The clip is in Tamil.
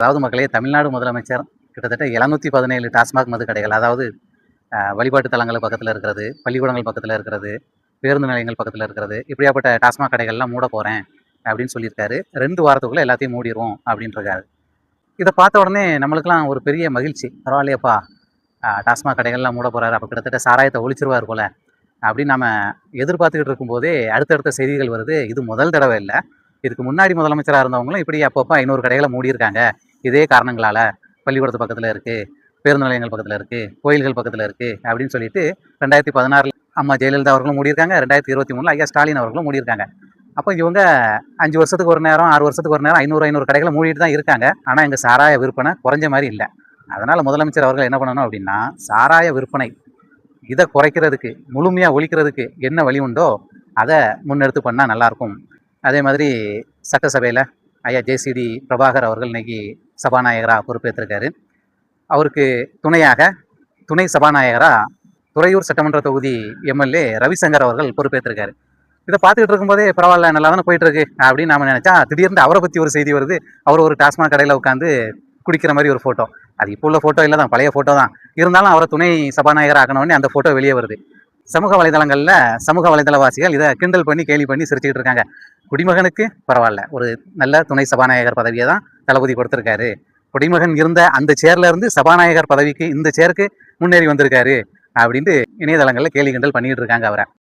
அதாவது மக்களே, தமிழ்நாடு முதலமைச்சர் கிட்டத்தட்ட 717 டாஸ்மாக் மது கடைகள், அதாவது வழிபாட்டு தலங்கள் பக்கத்தில் இருக்கிறது, பள்ளிக்கூடங்கள் பக்கத்தில் இருக்கிறது, பேருந்து நிலையங்கள் பக்கத்தில் இருக்கிறது, இப்படியாப்பட்ட டாஸ்மாக் கடைகள்லாம் மூட போகிறேன் அப்படின்னு சொல்லியிருக்காரு. 2 வாரத்துக்குள்ளே எல்லாத்தையும் மூடிடுவோம் அப்படின்ட்டுருக்காரு. இதை பார்த்த உடனே நம்மளுக்கெல்லாம் ஒரு பெரிய மகிழ்ச்சி. பரவாயில்லையப்பா, டாஸ்மாக் கடைகள்லாம் மூட போகிறாரு, அப்போ கிட்டத்தட்ட சாராயத்தை ஒழிச்சிருவார் போல அப்படின்னு நம்ம எதிர்பார்த்துக்கிட்டு இருக்கும்போதே அடுத்தடுத்த செய்திகள் வருது. இது முதல் தடவை இல்லை, இதுக்கு முன்னாடி முதலமைச்சராக இருந்தவங்களும் இப்படி அப்பப்போ 500 கடைகளை மூடியிருக்காங்க. இதே காரணங்களால் பள்ளிக்கூடத்து பக்கத்தில் இருக்குது, பேருந்து நிலையங்கள் பக்கத்தில் இருக்குது, கோயில்கள் பக்கத்தில் இருக்குது அப்படின்னு சொல்லிட்டு 2016 அம்மா ஜெயலலிதா அவர்களும் மூடியிருக்காங்க, 2023 ஐயா ஸ்டாலின் அவர்களும் மூடியிருக்காங்க. அப்போ இவங்க 5 வருஷத்துக்கு ஒரு நேரம், 6 வருஷத்துக்கு ஒரு நேரம் 500 கடைகளை மூடிட்டு தான் இருக்காங்க. ஆனால் எங்கள் சாராய விற்பனை குறைஞ்ச மாதிரி இல்லை. அதனால் முதலமைச்சர் அவர்கள் என்ன பண்ணணும் அப்படின்னா, சாராய விற்பனை இதை குறைக்கிறதுக்கு, முழுமையாக ஒழிக்கிறதுக்கு என்ன வழி உண்டோ அதை முன்னெடுத்து பண்ணால் நல்லாயிருக்கும். அதே மாதிரி சட்டசபையில் ஐயா ஜேசிடி பிரபாகர் அவர்கள் இன்னைக்கு சபாநாயகராக பொறுப்பேற்றிருக்காரு. அவருக்கு துணையாக துணை சபாநாயகராக துறையூர் சட்டமன்ற தொகுதி எம்எல்ஏ ரவிசங்கர் அவர்கள் பொறுப்பேற்றிருக்காரு. இதை பார்த்துக்கிட்டு இருக்கும்போதே பரவாயில்ல, நல்லா தானே போயிட்டு இருக்கு அப்படின்னு நாம நினைச்சா, திடீர்னு அவரை பற்றி ஒரு செய்தி வருது. அவர் ஒரு டாஸ்மாக் கடையில் உட்காந்து குடிக்கிற மாதிரி ஒரு ஃபோட்டோ. அது இப்போ உள்ள ஃபோட்டோ இல்லை தான், பழைய ஃபோட்டோ தான். இருந்தாலும் அவரை துணை சபாநாயகர் ஆக்கணும்னு அந்த ஃபோட்டோ வெளியே வருது. சமூக வலைதளங்களில் சமூக வலைதளவாசிகள் இதை கிண்டல் பண்ணி கேலி பண்ணி சிரிச்சுக்கிட்டு இருக்காங்க. குடிமகனுக்கு பரவாயில்ல, ஒரு நல்ல துணை சபாநாயகர் பதவியை தான் தளபதி கொடுத்துருக்காரு. குடிமகன் இருந்த அந்த சேர்ல இருந்து சபாநாயகர் பதவிக்கு இந்த சேருக்கு முன்னேறி வந்திருக்காரு அப்படின்ட்டு இணையதளங்களில் கேலி கிண்டல் பண்ணிக்கிட்டு இருக்காங்க அவரை.